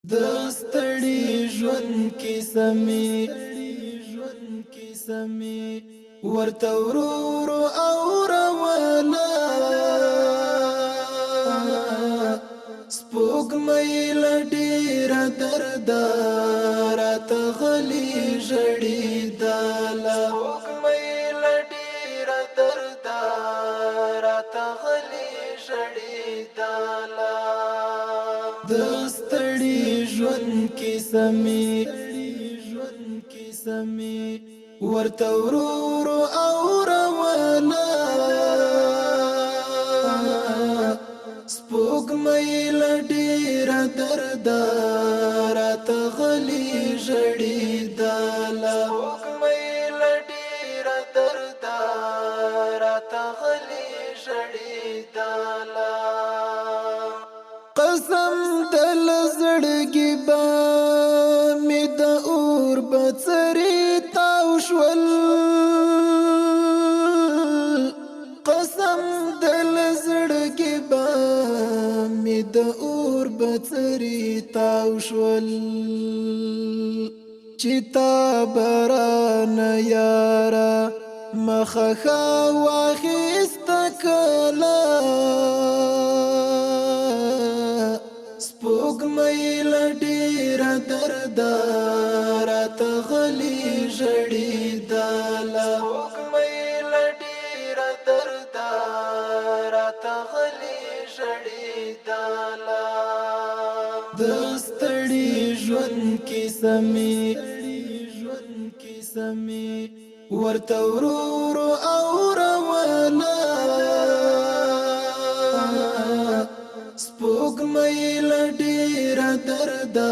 د ستړي ژوند کې سمې ورته ورو او روانه سپوږمۍ له ډېره درده راته غلي ژړېدله سپوږمۍ له ډېره درده راته غلي ژړېدله د ستړي ژوند کې سمې ورته ورو او روانه سپوږمۍ له ډېره درده راته غلي ژړېدله سپوږمۍ له ډېره درده راته غلي ژړېدله قسم دل زړګي با می د اور بڅري تاو شول قسم دل زړګي با می د اور بڅري تاو شول چتا بران یارا مخخا واخست کلا سپوږمۍ له ډېره درده راته غلي ژړېدله سپوږمۍ له ډېره درده راته غلي ژړېدله د ستړي ژوند کې سمې ورته ورو او روانه سپوږمۍ له ډېره درده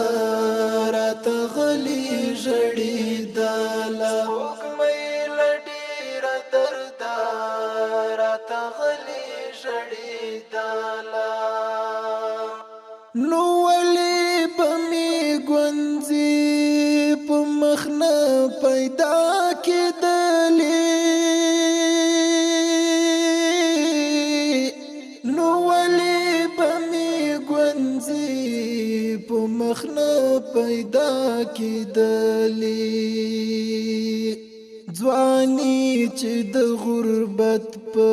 راته غلي ژړېدله سپوږمۍ له ډېره درده راته غلي ژړېدله نو ولې به مې ګونځې په مخ نه پیدا کېدلې نو ولې به مې ګونځې په مخ نه پیدا کېدلې ځواني چې د غربت په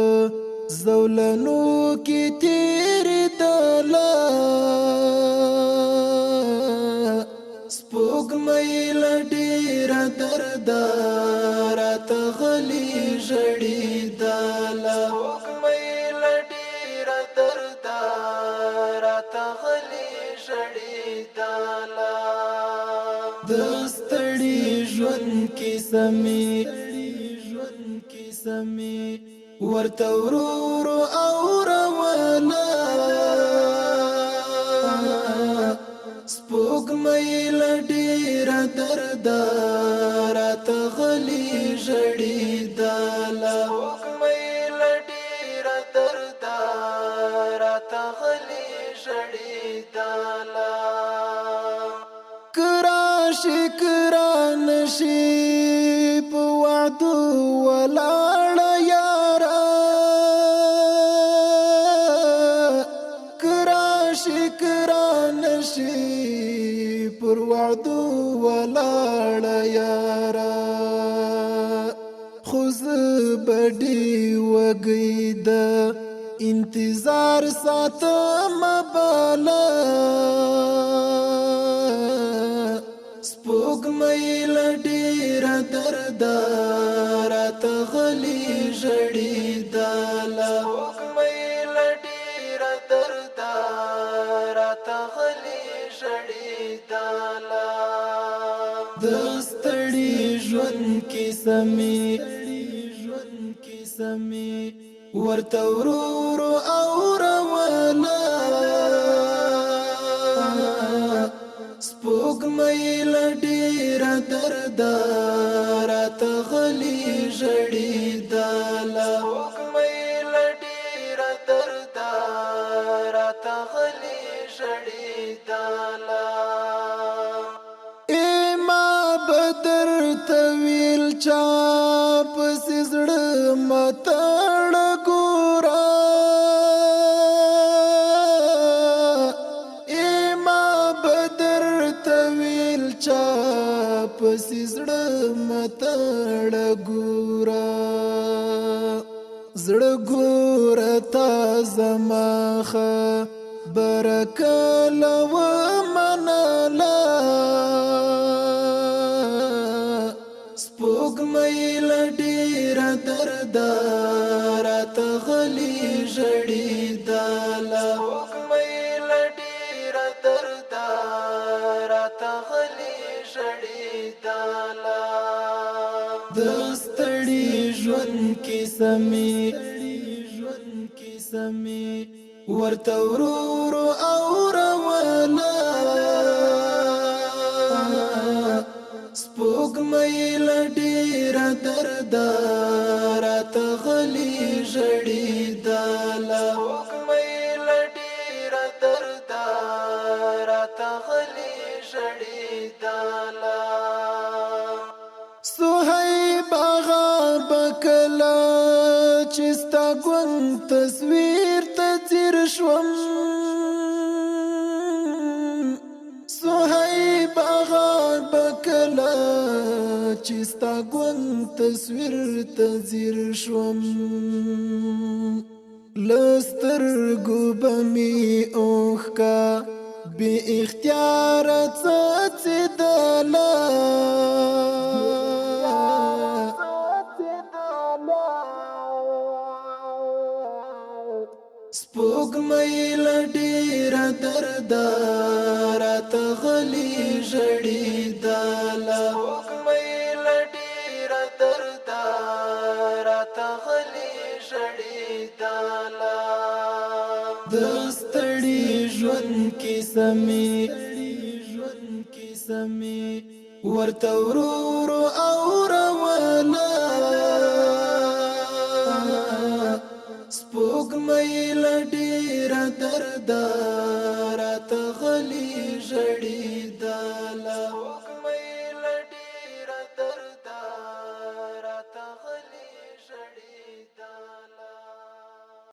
زولنو کې تېرېدله سپوږمۍ له ډېره درده راته غلي ژړېدله سپوږمۍ له ډېره درده راته غلي ژړېدله د ستړي ژوند کې سمې ورته ورو او روانه سپوږمۍ له ډېره درده راته غلي ژړېدله سپوږمۍ له ډېره درده راته غلي ژړېدله که راشي که رانشي په وعدو ولاړه یاره که راشي که رانشي پر وعدو ولاړه یاره خو زه بډې وږی د انتظار ساتم بالا سپوږمۍ له ډېره درده راته غلي ژړېدله سپوږمۍ له ډېره درده راته غلي ژړېدله د ستړي ژوند کې سمې ورته ورو او روانه سپوږمۍ له ډېره درده راته غلي ژړېدله سپوږمۍ له ډېره درده راته غلي ژړېدله ای ما به درته ویل چا پسې زړه مه تړه ګوره ای ما به در چا پسې زړه متړه ګوره زړه ګوره تا زما خبره کله ومنله سپوږمۍ له ډېره درده راته غلې ژړېدله سپوږمۍ له ډېره درده راته غلې ژړېدله د ستړي ژوند کیسه مې ورته ورو ورو اوروله سپوږمۍ له ډېره درده راته غلې ژړېدله سپوږمۍ له ډېره درده راته غلې ژړېدله صهیب هغه به کله چې ستا ګوند تصویر ته ځیر شوم صهیب هغه به کله چې ستا ګوند تصویر ته ځیر شوم له سترګو به مې اوښکه بې اختیاره څڅېدله سپوږمۍ له ډېره درده راته غلې ژړېدله سپوږمۍ له ډېره درده راته غلې ژړېدله د ستړي ژوند کیسه مې ورته ورو ورو اوروله سپوږمۍ له ډېره درده راته غلې ژړېدله